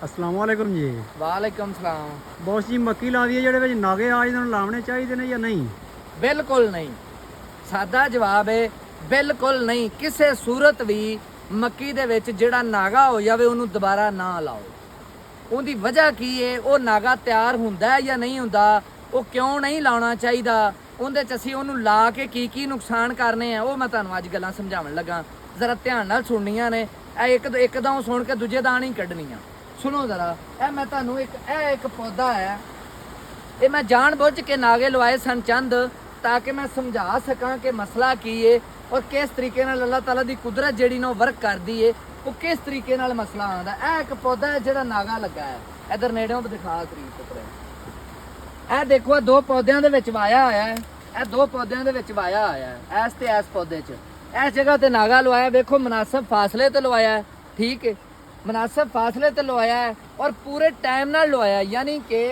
अस्सलाम वालेकुम जी। वालेकुम सलाम। बॉस जी मक्की ला दी है ਜਿਹੜੇ ਵਿੱਚ ਨਾਗੇ ਆ ਇਹਨਾਂ ਨੂੰ ਲਾਉਣੇ ਚਾਹੀਦੇ ਨੇ ਜਾਂ ਨਹੀਂ? ਬਿਲਕੁਲ ਨਹੀਂ। ਸਾਦਾ ਜਵਾਬ ਹੈ ਬਿਲਕੁਲ ਨਹੀਂ। ਕਿਸੇ ਸੂਰਤ ਵੀ ਮੱਕੀ ਦੇ ਵਿੱਚ ਜਿਹੜਾ ਨਾਗਾ ਹੋ ਜਾਵੇ ਉਹਨੂੰ ਦੁਬਾਰਾ ਨਾ ਲਾਓ। ਉਹਦੀ ਵਜ੍ਹਾ ਕੀ ਹੈ? ਉਹ ਨਾਗਾ ਤਿਆਰ ਹੁੰਦਾ ਜਾਂ ਨਹੀਂ ਹੁੰਦਾ? ਉਹ ਕਿਉਂ ਨਹੀਂ ਲਾਉਣਾ ਚਾਹੀਦਾ? ਉਹਦੇ 'ਚ ਅਸੀਂ ਉਹਨੂੰ ਲਾ ਕੇ ਕੀ ਨੁਕਸਾਨ ਕਰਨੇ ਆ ਉਹ ਮੈਂ ਤੁਹਾਨੂੰ ਅੱਜ ਗੱਲਾਂ ਸਮਝਾਉਣ ਲੱਗਾ। ਜ਼ਰਾ ਧਿਆਨ ਨਾਲ ਸੁਣਨੀਆਂ ਨੇ। ਇਹ ਇੱਕਦਮ ਸੁਣ ਕੇ ਦੂਜੇ ਦਾਣ ਹੀ ਕੱਢਣੀਆਂ। ਸੁਣੋ ਜ਼ਰਾ। ਇਹ ਮੈਂ ਤੁਹਾਨੂੰ ਇੱਕ ਪੌਦਾ ਹੈ, ਇਹ ਮੈਂ ਜਾਣ ਬੁੱਝ ਕੇ ਨਾਗੇ ਲਵਾਏ ਸਨ ਚੰਦ ਤਾਂ ਕਿ ਮੈਂ ਸਮਝਾ ਸਕਾਂ ਕਿ ਮਸਲਾ ਕੀ ਹੈ ਔਰ ਕਿਸ ਤਰੀਕੇ ਨਾਲ ਅੱਲਾਹ ਤਾਲਾ ਦੀ ਕੁਦਰਤ ਜਿਹੜੀ ਨਾ ਵਰਕ ਕਰਦੀ ਹੈ, ਉਹ ਕਿਸ ਤਰੀਕੇ ਨਾਲ ਮਸਲਾ ਆਉਂਦਾ। ਇਹ ਇੱਕ ਪੌਦਾ ਹੈ ਜਿਹੜਾ ਨਾਗਾ ਲੱਗਾ ਹੈ। ਇਧਰ ਨੇੜਿਓਂ ਦਿਖਾ ਤਰੀਕ ਉੱਪਰ। ਇਹ ਦੇਖੋ ਇਹ ਦੋ ਪੌਦਿਆਂ ਦੇ ਵਿੱਚ ਵਾਇਆ ਹੋਇਆ ਹੈ। ਇਹ ਦੋ ਪੌਦਿਆਂ ਦੇ ਵਿੱਚ ਵਾਇਆ ਹੋਇਆ ਹੈ। ਇਸ ਤੇ ਇਸ ਪੌਦੇ 'ਚ ਇਸ ਜਗ੍ਹਾ ਤੇ ਨਾਗਾ ਲਵਾਇਆ। ਵੇਖੋ ਮੁਨਾਸਬ ਫਾਸਲੇ ਤੇ ਲਵਾਇਆ ਹੈ। ਠੀਕ ਹੈ, ਮੁਨਾਸਬ ਫਾਸਲੇ ਤੇ ਲਵਾਇਆ ਹੈ ਔਰ ਪੂਰੇ ਟਾਈਮ ਨਾਲ ਲਵਾਇਆ। ਯਾਨੀ ਕਿ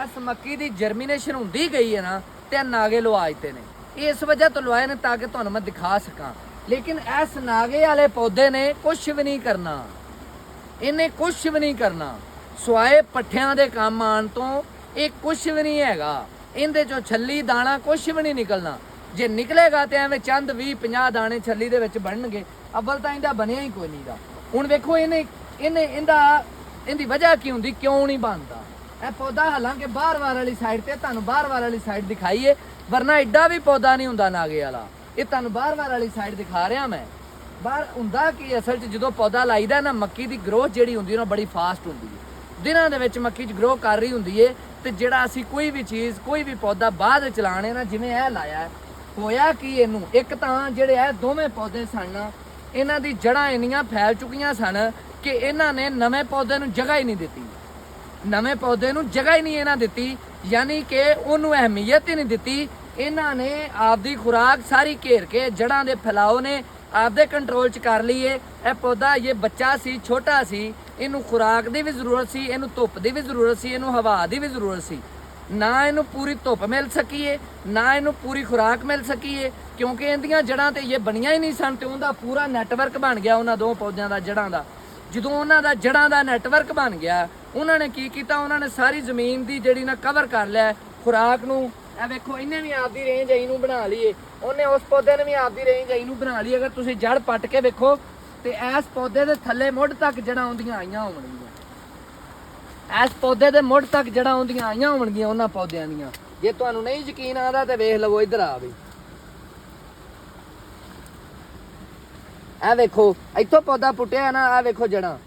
ਇਸ ਮੱਕੀ ਦੀ ਜਰਮੀਨੇਸ਼ਨ ਹੁੰਦੀ ਗਈ ਹੈ ਨਾ ਤੇ ਨਾਗੇ ਲਵਾ ਦਿੱਤੇ ਨੇ। ਇਸ ਵਜ੍ਹਾ ਤੋਂ ਲਵਾਏ ਨੇ ਤਾਂ ਕਿ ਤੁਹਾਨੂੰ ਮੈਂ ਦਿਖਾ ਸਕਾਂ। ਲੇਕਿਨ ਇਸ ਨਾਗੇ ਵਾਲੇ ਪੌਦੇ ਨੇ ਕੁਛ ਵੀ ਨਹੀਂ ਕਰਨਾ। ਇਹਨੇ ਕੁਛ ਵੀ ਨਹੀਂ ਕਰਨਾ ਸਵਾਏ ਪੱਠਿਆਂ ਦੇ ਕੰਮ ਆਉਣ ਤੋਂ। ਇਹ ਕੁਛ ਵੀ ਨਹੀਂ ਹੈਗਾ। ਇਹਦੇ ਚੋਂ ਛੱਲੀ ਦਾਣਾ ਕੁਛ ਵੀ ਨਹੀਂ ਨਿਕਲਣਾ। ਜੇ ਨਿਕਲੇਗਾ ਤੇ ਐਵੇਂ ਚੰਦ 20-50 ਦਾਣੇ ਛੱਲੀ ਦੇ ਵਿੱਚ ਬਣਨਗੇ। ਅੱਵਲ ਤਾਂ ਇਹਦਾ ਬਣਿਆ ਹੀ ਕੋਈ ਨਹੀਂ ਦਾ। ਹੁਣ ਵੇਖੋ ਇਹਦੀ ਵਜ੍ਹਾ ਕੀ ਹੁੰਦੀ, ਕਿਉਂ ਨਹੀਂ ਬਣਦਾ ਇਹ ਪੌਦਾ? ਹਾਲਾਂਕਿ ਬਾਹਰ-ਬਾਹਰ ਵਾਲੀ ਸਾਈਡ ਤੇ ਤੁਹਾਨੂੰ ਬਾਹਰ-ਬਾਹਰ ਵਾਲੀ ਸਾਈਡ ਦਿਖਾਈਏ, ਵਰਨਾ ਐਡਾ ਵੀ ਪੌਦਾ ਨਹੀਂ ਹੁੰਦਾ ਨਾਗੇ ਵਾਲਾ। ਇਹ ਤੁਹਾਨੂੰ ਬਾਹਰ-ਬਾਹਰ ਵਾਲੀ ਸਾਈਡ ਦਿਖਾ ਰਿਹਾ ਮੈਂ। ਬਾਹਰ ਹੁੰਦਾ ਕਿ ਅਸਲ 'ਚ ਜਦੋਂ ਪੌਦਾ ਲਾਈਦਾ ਨਾ ਮੱਕੀ ਦੀ ਗਰੋਥ ਜਿਹੜੀ ਹੁੰਦੀ ਨਾ ਬੜੀ ਫਾਸਟ ਹੁੰਦੀ ਹੈ। ਦਿਨਾਂ ਦੇ ਵਿੱਚ ਮੱਕੀ 'ਚ ਗਰੋ ਕਰ ਰਹੀ ਹੁੰਦੀ ਹੈ। ਤੇ ਜਿਹੜਾ ਅਸੀਂ ਕੋਈ ਵੀ ਚੀਜ਼ ਕੋਈ ਵੀ ਪੌਦਾ ਬਾਅਦ ਵਿੱਚ ਲਾਣੇ ਨਾ, ਜਿਵੇਂ ਇਹ ਲਾਇਆ ਹੋਇਆ ਕਿ ਇਹਨੂੰ ਇੱਕ ਤਾਂ ਜਿਹੜੇ ਇਹ ਦੋਵੇਂ ਪੌਦੇ ਸਨ ਇਹਨਾਂ ਦੀ ਜੜ੍ਹਾਂ ਇੰਨੀਆਂ ਫੈਲ ਚੁੱਕੀਆਂ ਸਨ ਕਿ ਇਹਨਾਂ ਨੇ ਨਵੇਂ ਪੌਦੇ ਨੂੰ ਜਗ੍ਹਾ ਹੀ ਨਹੀਂ ਦਿੱਤੀ। ਨਵੇਂ ਪੌਦੇ ਨੂੰ ਜਗ੍ਹਾ ਹੀ ਨਹੀਂ ਇਹਨਾਂ ਦਿੱਤੀ, ਯਾਨੀ ਕਿ ਉਹਨੂੰ ਅਹਿਮੀਅਤ ਹੀ ਨਹੀਂ ਦਿੱਤੀ। ਇਹਨਾਂ ਨੇ ਆਪਦੀ ਖੁਰਾਕ ਸਾਰੀ ਘੇਰ ਕੇ ਜੜ੍ਹਾਂ ਦੇ ਫੈਲਾਓ ਨੇ ਆਪਦੇ ਕੰਟਰੋਲ 'ਚ ਕਰ ਲਈ ਏ। ਇਹ ਪੌਦਾ ਇਹ ਬੱਚਾ ਸੀ, ਛੋਟਾ ਸੀ, ਇਹਨੂੰ ਖੁਰਾਕ ਦੀ ਵੀ ਜ਼ਰੂਰਤ ਸੀ, ਇਹਨੂੰ ਧੁੱਪ ਦੀ ਵੀ ਜ਼ਰੂਰਤ ਸੀ, ਇਹਨੂੰ ਹਵਾ ਦੀ ਵੀ ਜ਼ਰੂਰਤ ਸੀ। ਨਾ ਇਹਨੂੰ ਪੂਰੀ ਧੁੱਪ ਮਿਲ ਸਕੀਏ, ਨਾ ਇਹਨੂੰ ਪੂਰੀ ਖੁਰਾਕ ਮਿਲ ਸਕੀਏ, ਕਿਉਂਕਿ ਇਹਦੀਆਂ ਜੜ੍ਹਾਂ ਤੇ ਇਹ ਬਣੀਆਂ ਹੀ ਨਹੀਂ ਸਨ। ਤੇ ਉਹਦਾ ਪੂਰਾ ਨੈਟਵਰਕ ਬਣ ਗਿਆ ਉਹਨਾਂ ਦੋ ਪੌਦਿਆਂ ਦਾ ਜੜ੍ਹਾਂ ਦਾ। ਜਦੋਂ ਉਹਨਾਂ ਦਾ ਜੜ੍ਹਾਂ ਦਾ ਨੈਟਵਰਕ ਬਣ ਗਿਆ, ਉਹਨਾਂ ਨੇ ਕੀ ਕੀਤਾ? ਉਹਨਾਂ ਨੇ ਸਾਰੀ ਜ਼ਮੀਨ ਦੀ ਜਿਹੜੀ ਨਾ ਕਵਰ ਕਰ ਲਿਆ ਖੁਰਾਕ ਨੂੰ। ਇਹ ਵੇਖੋ ਇਹਨੇ ਵੀ ਆਪਦੀ ਰੇਂਜ ਇਹਨੂੰ ਬਣਾ ਲਈਏ, ਉਹਨੇ ਉਸ ਪੌਦੇ ਨੇ ਵੀ ਆਪਦੀ ਰੇਂਜ ਇਹਨੂੰ ਬਣਾ ਲਈ। ਅਗਰ ਤੁਸੀਂ ਜੜ ਪੱਟ ਕੇ ਵੇਖੋ ਤੇ ਇਸ ਪੌਦੇ ਦੇ ਥੱਲੇ ਮੁੱਢ ਤੱਕ ਜੜ੍ਹਾਂ ਆਉਂਦੀਆਂ ਆਈਆਂ ਹੋਣਗੀਆਂ। ਇਸ ਪੌਦੇ ਦੇ ਮੁੱਢ ਤੱਕ ਜੜ੍ਹਾਂ ਆਉਂਦੀਆਂ ਆਈਆਂ ਹੋਣਗੀਆਂ ਉਹਨਾਂ ਪੌਦਿਆਂ ਦੀਆਂ। ਜੇ ਤੁਹਾਨੂੰ ਨਹੀਂ ਯਕੀਨ ਆਉਂਦਾ ਤੇ ਵੇਖ ਲਵੋ, ਇੱਧਰ ਆ ਬਈ। ਇਹ ਵੇਖੋ ਇੱਥੋਂ ਪੌਦਾ ਪੁੱਟਿਆ ਨਾ, ਆ ਵੇਖੋ ਜੜ੍ਹਾਂ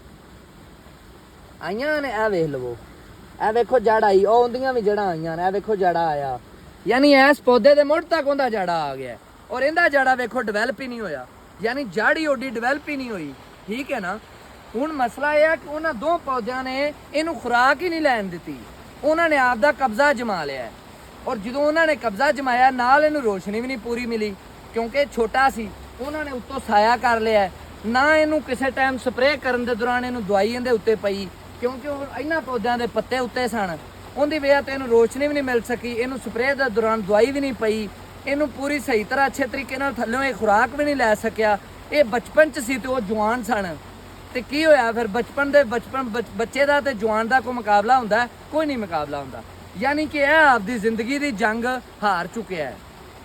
ਆਈਆਂ ਨੇ। ਇਹ ਵੇਖ ਲਵੋ, ਇਹ ਵੇਖੋ ਜੜ ਆਈ, ਉਹ ਉਹਦੀਆਂ ਵੀ ਜੜ੍ਹਾਂ ਆਈਆਂ ਨੇ। ਇਹ ਵੇਖੋ ਜੜਾ ਆਇਆ, ਯਾਨੀ ਇਸ ਪੌਦੇ ਦੇ ਮੁੱਢ ਤੱਕ ਉਹਦਾ ਜੜਾ ਆ ਗਿਆ। ਔਰ ਇਹਦਾ ਜੜਾ ਵੇਖੋ ਡਿਵੈਲਪ ਹੀ ਨਹੀਂ ਹੋਇਆ, ਯਾਨੀ ਜੜ ਹੀ ਓਡੀ ਡਿਵੈਲਪ ਹੀ ਨਹੀਂ ਹੋਈ। ਠੀਕ ਹੈ ਨਾ। ਹੁਣ ਮਸਲਾ ਇਹ ਹੈ ਕਿ ਉਹਨਾਂ ਦੋ ਪੌਦਿਆਂ ਨੇ ਇਹਨੂੰ ਖੁਰਾਕ ਹੀ ਨਹੀਂ ਲੈਣ ਦਿੱਤੀ। ਉਹਨਾਂ ਨੇ ਆਪਦਾ ਕਬਜ਼ਾ ਜਮਾ ਲਿਆ ਔਰ ਜਦੋਂ ਉਹਨਾਂ ਨੇ ਕਬਜ਼ਾ ਜਮਾਇਆ ਨਾਲ ਇਹਨੂੰ ਰੋਸ਼ਨੀ ਵੀ ਨਹੀਂ ਪੂਰੀ ਮਿਲੀ, ਕਿਉਂਕਿ ਛੋਟਾ ਸੀ। ਉਹਨਾਂ ਨੇ ਉੱਤੋਂ ਸਾਇਆ ਕਰ ਲਿਆ। ਨਾ ਇਹਨੂੰ ਕਿਸੇ ਟਾਈਮ ਸਪਰੇਅ ਕਰਨ ਦੇ ਦੌਰਾਨ ਇਹਨੂੰ ਦਵਾਈ ਇਹਦੇ ਉੱਤੇ ਪਈ, ਕਿਉਂਕਿ ਉਹ ਇਹਨਾਂ ਪੌਦਿਆਂ ਦੇ ਪੱਤੇ ਉੱਤੇ ਸਨ। ਉਹਦੀ ਵਜ੍ਹਾ ਤੇ ਇਹਨੂੰ ਰੋਸ਼ਨੀ ਵੀ ਨਹੀਂ ਮਿਲ ਸਕੀ, ਇਹਨੂੰ ਸਪਰੇਅ ਦੇ ਦੌਰਾਨ ਦਵਾਈ ਵੀ ਨਹੀਂ ਪਈ, ਇਹਨੂੰ ਪੂਰੀ ਸਹੀ ਤਰ੍ਹਾਂ ਅੱਛੇ ਤਰੀਕੇ ਨਾਲ ਥੱਲੋਂ ਇਹ ਖੁਰਾਕ ਵੀ ਨਹੀਂ ਲੈ ਸਕਿਆ। ਇਹ ਬਚਪਨ 'ਚ ਸੀ ਤੇ ਉਹ ਜਵਾਨ ਸਨ। ਤੇ ਕੀ ਹੋਇਆ ਫਿਰ? ਬੱਚੇ ਦਾ ਤੇ ਜਵਾਨ ਦਾ ਕੋਈ ਮੁਕਾਬਲਾ ਹੁੰਦਾ? ਕੋਈ ਨਹੀਂ ਮੁਕਾਬਲਾ ਹੁੰਦਾ। ਯਾਨੀ ਕਿ ਇਹ ਆਪਦੀ ਜ਼ਿੰਦਗੀ ਦੀ ਜੰਗ ਹਾਰ ਚੁੱਕਿਆ ਹੈ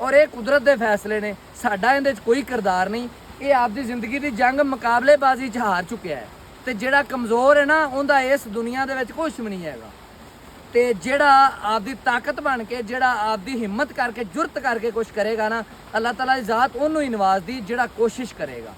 ਔਰ ਇਹ ਕੁਦਰਤ ਦੇ ਫੈਸਲੇ ਨੇ, ਸਾਡਾ ਇਹਦੇ 'ਚ ਕੋਈ ਕਿਰਦਾਰ ਨਹੀਂ। ਇਹ ਆਪਦੀ ਜ਼ਿੰਦਗੀ ਦੀ ਜੰਗ ਮੁਕਾਬਲੇਬਾਜ਼ੀ 'ਚ ਹਾਰ ਚੁੱਕਿਆ ਹੈ। ਤੇ ਜਿਹੜਾ ਕਮਜ਼ੋਰ ਹੈ ਨਾ, ਉਹਦਾ ਇਸ ਦੁਨੀਆ ਦੇ ਵਿੱਚ ਕੁਛ ਵੀ ਨਹੀਂ ਹੈਗਾ। ਤੇ ਜਿਹੜਾ ਆਪਦੀ ਤਾਕਤ ਬਣ ਕੇ, ਜਿਹੜਾ ਆਪਦੀ ਹਿੰਮਤ ਕਰਕੇ, ਜੁਰਤ ਕਰਕੇ ਕੁਛ ਕਰੇਗਾ ਨਾ, ਅੱਲਾਹ ਤਾਲਾ ਦੀ ਜ਼ਾਤ ਉਹਨੂੰ ਹੀ ਨਵਾਜ਼ਦੀ ਜਿਹੜਾ ਕੋਸ਼ਿਸ਼ ਕਰੇਗਾ।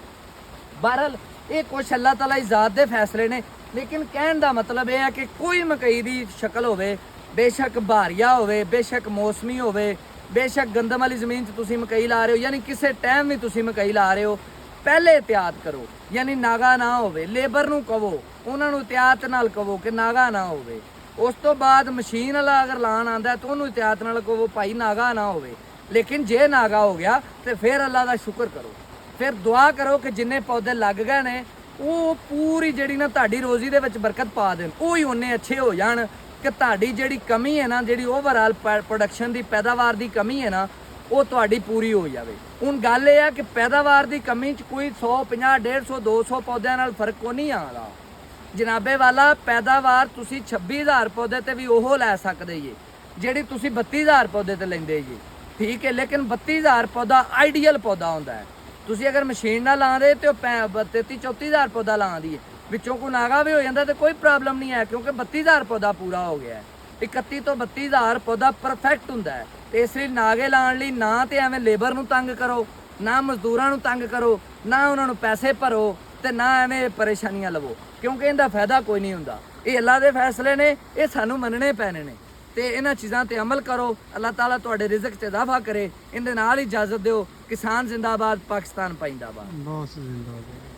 ਬਹਰਹਾਲ ਇਹ ਕੁਛ ਅੱਲਾਹ ਤਾਲਾ ਦੀ ਜ਼ਾਤ ਦੇ ਫੈਸਲੇ ਨੇ। ਲੇਕਿਨ ਕਹਿਣ ਦਾ ਮਤਲਬ ਇਹ ਹੈ ਕਿ ਕੋਈ ਮਕਈ ਦੀ ਸ਼ਕਲ ਹੋਵੇ, ਬੇਸ਼ੱਕ ਭਾਰੀਆ ਹੋਵੇ, ਬੇਸ਼ੱਕ ਮੌਸਮੀ ਹੋਵੇ, ਬੇਸ਼ੱਕ ਗੰਦਮ ਵਾਲੀ ਜ਼ਮੀਨ 'ਚ ਤੁਸੀਂ ਮਕਈ ਲਾ ਰਹੇ ਹੋ, ਯਾਨੀ ਕਿਸੇ ਟਾਈਮ ਵੀ ਤੁਸੀਂ ਮਕਈ ਲਾ ਰਹੇ ਹੋ, ਪਹਿਲੇ ਇhtiyਾਤ ਕਰੋ। ਯਾਨੀ ਨਾਗਾ ਨਾ ਹੋਵੇ। ਲੇਬਰ ਨੂੰ ਕਹੋ, ਉਹਨਾਂ ਨੂੰ ਇhtiyਾਤ ਨਾਲ ਕਹੋ ਕਿ ਨਾਗਾ ਨਾ ਹੋਵੇ। ਉਸ ਤੋਂ ਬਾਅਦ ਮਸ਼ੀਨ ਵਾਲਾ ਅਗਰ ਲਾਣ ਆਉਂਦਾ ਤਾਂ ਉਹਨੂੰ ਇhtiyਾਤ ਨਾਲ ਕਹੋ ਭਾਈ ਨਾਗਾ ਨਾ ਹੋਵੇ। ਲੇਕਿਨ ਜੇ ਨਾਗਾ ਹੋ ਗਿਆ ਤੇ ਫਿਰ ਅੱਲਾ ਦਾ ਸ਼ੁਕਰ ਕਰੋ, ਫਿਰ ਦੁਆ ਕਰੋ ਕਿ ਜਿੰਨੇ ਪੌਦੇ ਲੱਗ ਗਏ ਨੇ ਉਹ ਪੂਰੀ ਜਿਹੜੀ ਨਾ ਤੁਹਾਡੀ ਰੋਜ਼ੀ ਦੇ ਵਿੱਚ ਬਰਕਤ ਪਾ ਦੇਣ। ਉਹ ਹੀ ਉਹਨੇ ਅੱਛੇ ਹੋ ਜਾਣ ਕਿ ਤੁਹਾਡੀ ਜਿਹੜੀ ਕਮੀ ਹੈ ਨਾ, ਜਿਹੜੀ ਓਵਰਆਲ ਪ੍ਰੋਡਕਸ਼ਨ ਦੀ ਪੈਦਾਵਾਰ ਦੀ ਕਮੀ ਹੈ ਨਾ, ਉਹ ਤੁਹਾਡੀ ਪੂਰੀ ਹੋ ਜਾਵੇ। ਹੁਣ ਗੱਲ ਇਹ ਆ ਕਿ ਪੈਦਾਵਾਰ ਦੀ ਕਮੀ 'ਚ ਕੋਈ 100, 50, 150, 200 ਪੌਦਿਆਂ ਨਾਲ ਫਰਕ ਕੋ ਨਹੀਂ ਆਉਂਦਾ। ਜਨਾਬੇ ਵਾਲਾ ਪੈਦਾਵਾਰ ਤੁਸੀਂ 26000 ਪੌਦੇ ਤੇ ਵੀ ਉਹ ਲੈ ਸਕਦੇ ਜੀ ਜਿਹੜੀ ਤੁਸੀਂ 32000 ਪੌਦੇ ਤੇ ਲੈਂਦੇ ਜੀ। ਠੀਕ ਹੈ, ਲੇਕਿਨ 32000 ਪੌਦਾ ਆਈਡੀਅਲ ਪੌਦਾ ਹੁੰਦਾ ਹੈ। ਤੁਸੀਂ ਅਗਰ ਮਸ਼ੀਨ ਨਾਲ ਲਾਉਂਦੇ ਤੇ ਉਹ 33-34000 ਪੌਦਾ ਲਾਉਂਦੀ ਹੈ, ਵਿੱਚੋਂ ਕੋਈ ਨਾਗਾ ਵੀ ਹੋ ਜਾਂਦਾ ਤੇ ਕੋਈ ਪ੍ਰੋਬਲਮ ਨਹੀਂ ਹੈ, ਕਿਉਂਕਿ 32000 ਪੌਦਾ ਪੂਰਾ ਹੋ ਗਿਆ ਹੈ। 31 ਤੋਂ 32000 ਪੌਦਾ ਪਰਫੈਕਟ ਹੁੰਦਾ ਹੈ। ਤੇ ਇਸ ਲਈ ਨਾਗੇ ਲਾਉਣ ਲਈ ਨਾ ਤੇ ਐਵੇਂ ਲੇਬਰ ਨੂੰ ਤੰਗ ਕਰੋ, ਨਾ ਮਜ਼ਦੂਰਾਂ ਨੂੰ ਤੰਗ ਕਰੋ, ਨਾ ਉਹਨਾਂ ਨੂੰ ਪੈਸੇ ਭਰੋ ਤੇ ਨਾ ਐਵੇਂ ਪਰੇਸ਼ਾਨੀਆਂ ਲਵੋ, ਕਿਉਂਕਿ ਇਹਦਾ ਫਾਇਦਾ ਕੋਈ ਨਹੀਂ ਹੁੰਦਾ। ਇਹ ਅੱਲਾ ਦੇ ਫੈਸਲੇ ਨੇ, ਇਹ ਸਾਨੂੰ ਮੰਨਣੇ ਪੈਣੇ ਨੇ ਤੇ ਇਹਨਾਂ ਚੀਜ਼ਾਂ ਤੇ ਅਮਲ ਕਰੋ। ਅੱਲਾਹ ਤਾਲਾ ਤੁਹਾਡੇ ਰਿਜ਼ਕ 'ਚ ਇਜ਼ਾਫਾ ਕਰੇ। ਇਹਦੇ ਨਾਲ ਹੀ ਇਜਾਜ਼ਤ ਦਿਓ। ਕਿਸਾਨ ਜ਼ਿੰਦਾਬਾਦ, ਪਾਕਿਸਤਾਨ ਪਾਇੰਦਾਬਾਦ। ਬਹੁਤ ਜ਼ਿੰਦਾਬਾਦ।